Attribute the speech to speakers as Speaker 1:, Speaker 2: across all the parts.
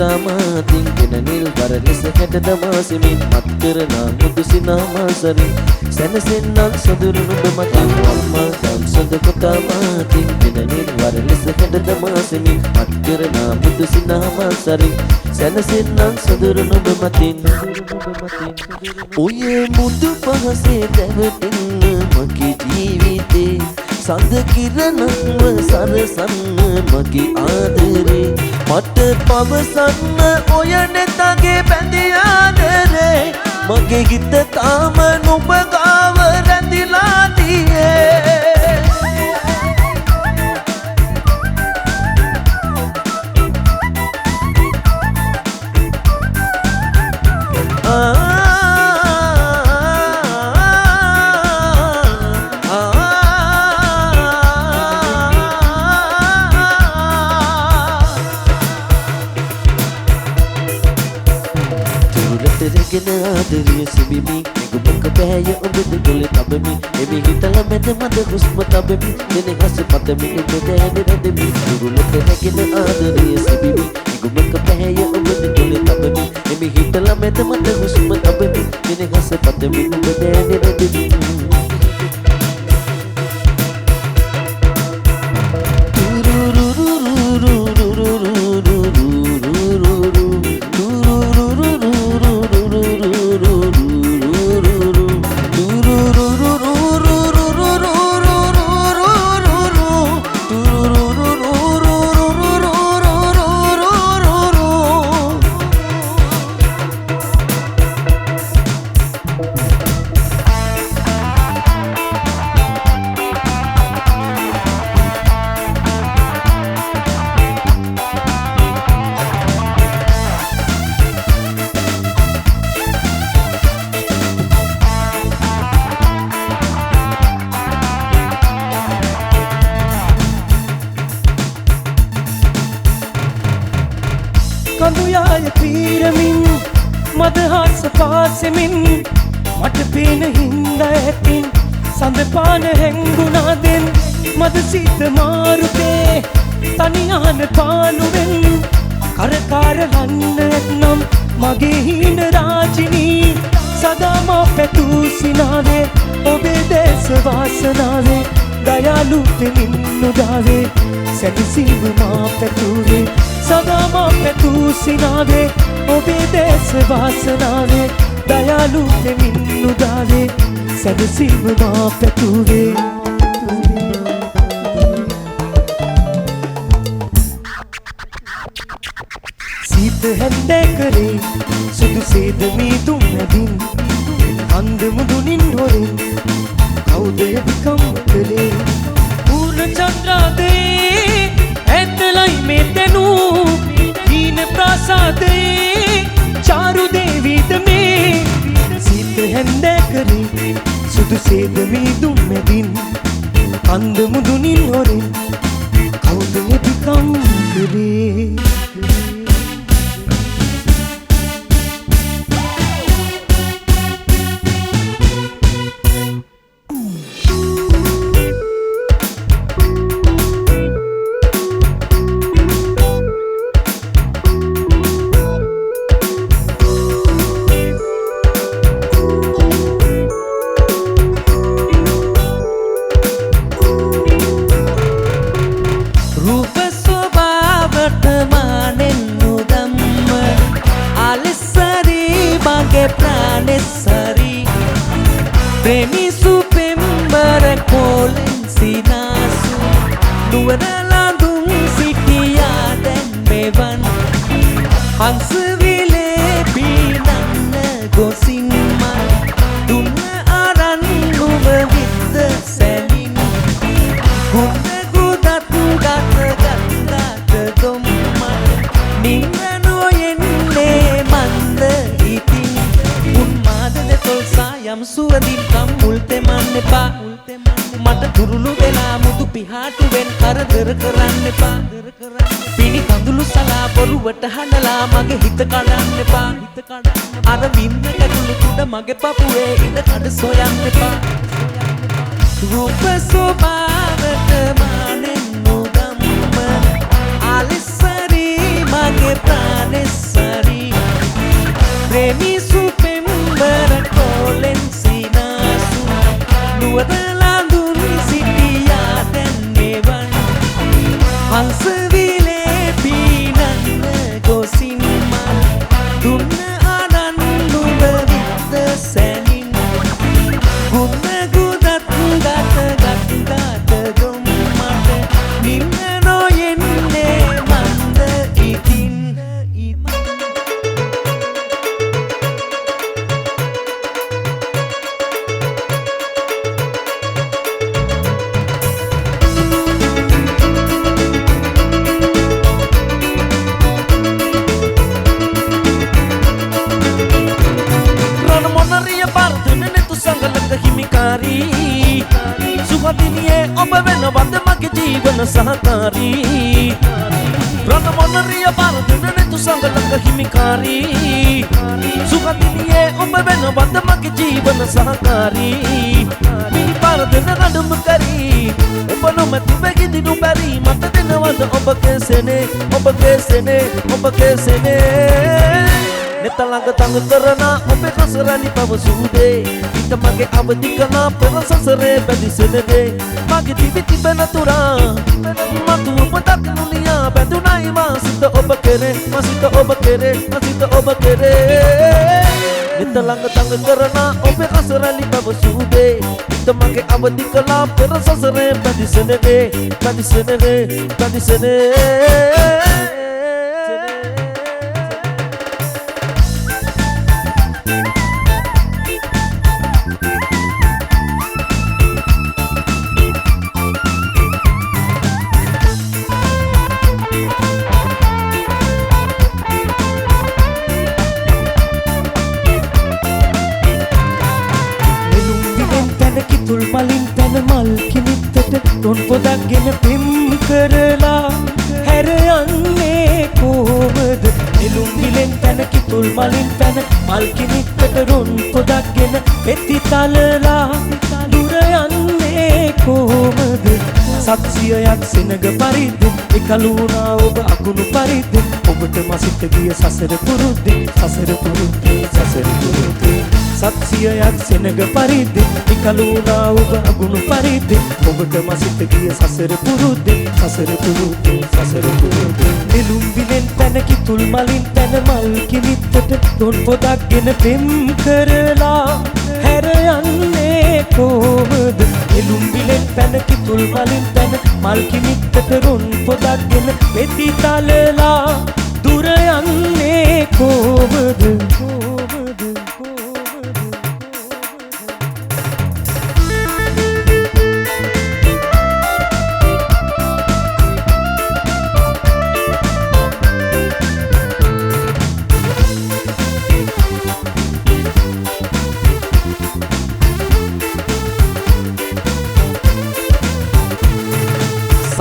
Speaker 1: පුතාමාතින් ගෙන නිල් වර ලෙස කැට දමා සෙමින් මත් කරන මුදු සිනාමාසරින් සැනසෙන්නක් සොඳුරු නුඹ මතින් අම්මා දම් සොඳ පුතාමාතින් ගෙන නිල් වර ලෙස කැට දමා සෙමින් මත් කරන මුදු සිනාමාසරින් සැනසෙන්නක් සොඳුරු නුඹ මතින් ඔයේ මුදු පහසේ දැවටෙන්න මගේ ජීවිතේ සඳ කිරණව සරසන්න මගේ ආදරේ මට පවසන්න ඔය නෙතගේ බැඳි ආදරේ මගේ හිත තාම නුඹ ගාව රැඳිලා තියේ ගෙන ආදරිය සිබිමි නුඹක පෑය ඔබද ගොලේ තබමි එමි හිතලා මැද මද හුස්ම තබමි දෙන හස පතමි ඔබ දැන රැඳෙමි දුරුලට නැගෙන ආදරිය සිබිමි නුඹක පෑය ඔබද ගොලේ තබමි එමි හිතලා මැද මද හුස්ම තබමි දෙන හස පතමි ඔබ දැන රැඳෙමි
Speaker 2: කඳුයාය පීරමින් මදහස පාසෙමින් මට පේන හින්දා ඇතින් සඳ පාන හැංගුණා දෙන් මද සිත මාරුතේ තනියාන පාළුවෙන් කරකාරලන්න ඇත්නම් මගේ හීන රාජිනී සදාම පැතූ සිනාවේ ඔබේ දේශ වාසනාවේ දයාලුට නින්නුදාවේ සැනසීම මා පැතුවේ සදාම පැතූ සිනාවේ ඔබේ දේශ වාසනාවේ දයාලුට නින්නුදාවේ සැනසීම මා පැතුවේ සීත හැන්දෑ කරේ සුදු සේද මීදුම් නැදින් අන්ද මුදුනින් හොරෙන් කවුද යදිකම් කළේ පූර්ණ චන්ද්‍රාදේ ඇත්තලයි මේ තැනූ හීන ප්‍රාසාදේ චාරු දේවීද මේ සීත හැන්දෑ කරේ සුදු සේද මීදුම් මැදින් අන්ද මුදුනින් හොරෙන් කවුද යදිකම් කළේ
Speaker 1: Premisu pembara kolen sinasu Nuwara landung sitiya den mewan Hansvile binanna gosinma Dunna aran nuwa vitta selin Gunna gudat gata gata gomma Ninna noyenne manda itin Unmadane tol sayam suwadin මුල්තෙ මන්න එපා මට දුරුළු වෙලා මුදු පිහාටු වෙන් කරදර කරන්න එපා පිණි කඳුළු සලා බොරුවට හඬලා මගේ හිත කඩන්න එපා අර වින්න කැටුළු තුඩ මගේ පපුවේ ඉඳ කඩ සොයන්න එපා රූප සෝභාවට මානෙන් නුගම්ම ආලිස්සරි මගේ ප්‍රාණෙ සහකාරී රණ මොනරිය පාරදෙන නෙතු සංගලක හිමිකාරී සුගතිනියේ ඔබ වෙනවද මගේ ජීවන සහකාරී මිනි පාරදෙන ගඩම කරී ඔබ නොමැති වෙගිදිනු බැරි මට දෙනවද ඔබ කෙසෙනේ ඔබ කෙසෙනේ නෙත ළඟ තඟ කරන ඔබේ කසරණි පවසුදේ හිත මගේ අවදි කන පෙර සසරේ බැඳිසෙනදේ මගේ දිවි තිබෙන තුරා මතු ඔබ දක්නු ලියා බැඳුනයි මාසිත ඔබ කෙරේ මාසිත ඔබ කෙරේ මාසිත ඔබ කෙරේ නෙත ළඟ තඟ කරන ඔබේ කසරණි පවසුදේ හිත මගේ අවදි කන පෙර සසරේ බැඳිසෙනදේ
Speaker 2: තුල් මලින් තන මල් කිමිත්තට තොන් පොදක් ගෙන පෙම් කරලා හැර යන්නේ කොහොමද නෙළුම් විලෙන් තන කිතුල් මලින් තන මල් කිමිත්තට රොන් පොදක් ගෙන පෙති තලලා දුර යන්නේ කොහොමද සත්සියයක් සෙනග පරිද්ද එකලුණා ඔබ අකුණු පරිද්ද ඔබට මසිත ගිය සසර පුරුද්දේ සත්සියයක් සෙනග පරිද්ද එකලුණා ඔබ අකුණු පරිද්ද ඔබට මසිත ගිය සසර පුරුද්දේ නෙළුම් විලෙන් තන කිතුල් මලින් තන මල් කිමිත්තට තොන් පොදක් ගෙන පෙම් කරලා හැර යන්නේ කොහොමද නෙළුම් විලෙන් තන කිතුල් මලින් තන මල් කිමිත්තට රොන් පොදක් ගෙන පෙති තලලා දුර යන්නේ කොහොමද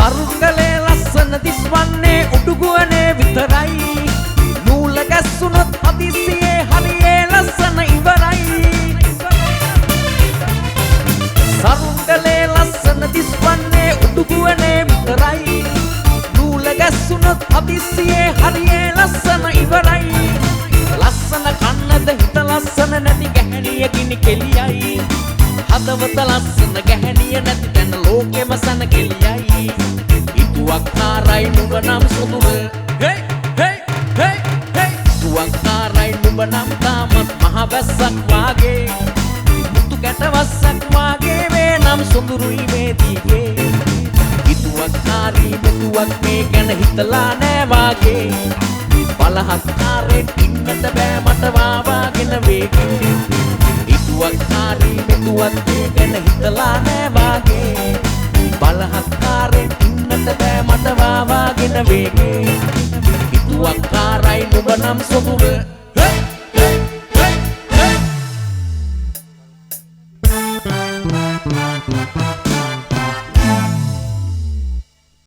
Speaker 3: සරුංගලේ ලස්සන දිස්වන්නේ උඩුගුවනේ විතරයි නූල ගැස්සුනොත් හදිසියේ හරියේ ලස්සන ඉවරයි සරුංගලේ ලස්සන දිස්වන්නේ උඩුගුවනේ විතරයි නූල ගැස්සුනොත් හදිසියේ හරියේ ලස්සන ඉවරයි ලස්සන කන්නද හිත ලස්සන නැති ගැහණිය කිනි කෙලියයි හදවත ලස්සන ගැහණිය නැති තැන ලෝකෙම සන කෙලියයි තුවක්කාරයි නුඹ නම් සොඳුර තුවක්කාරයි නුඹ නම් තාමත් මහවැස්සක් වාගේ මුතු ගැටවස්සක් වාගේ වේ නම් සොඳුරුයි මේ දීගේ ඉතුවක්කාරී මෙතුවක් මේ ගැන හිතලා නෑ වාගේ බලහත්කාරෙන් ඉන්නට බෑ මට වාවාගෙන වේගේ ඉතුවක්කාරී මෙතුවක් මේ ගැන හිතලා නෑ වාගේ බලහත්කාරෙන් ඉන්නට බෑ මට වාවාගෙන වේගේ ඉතුවක්කාරයි නුඹ නම් සොඳුර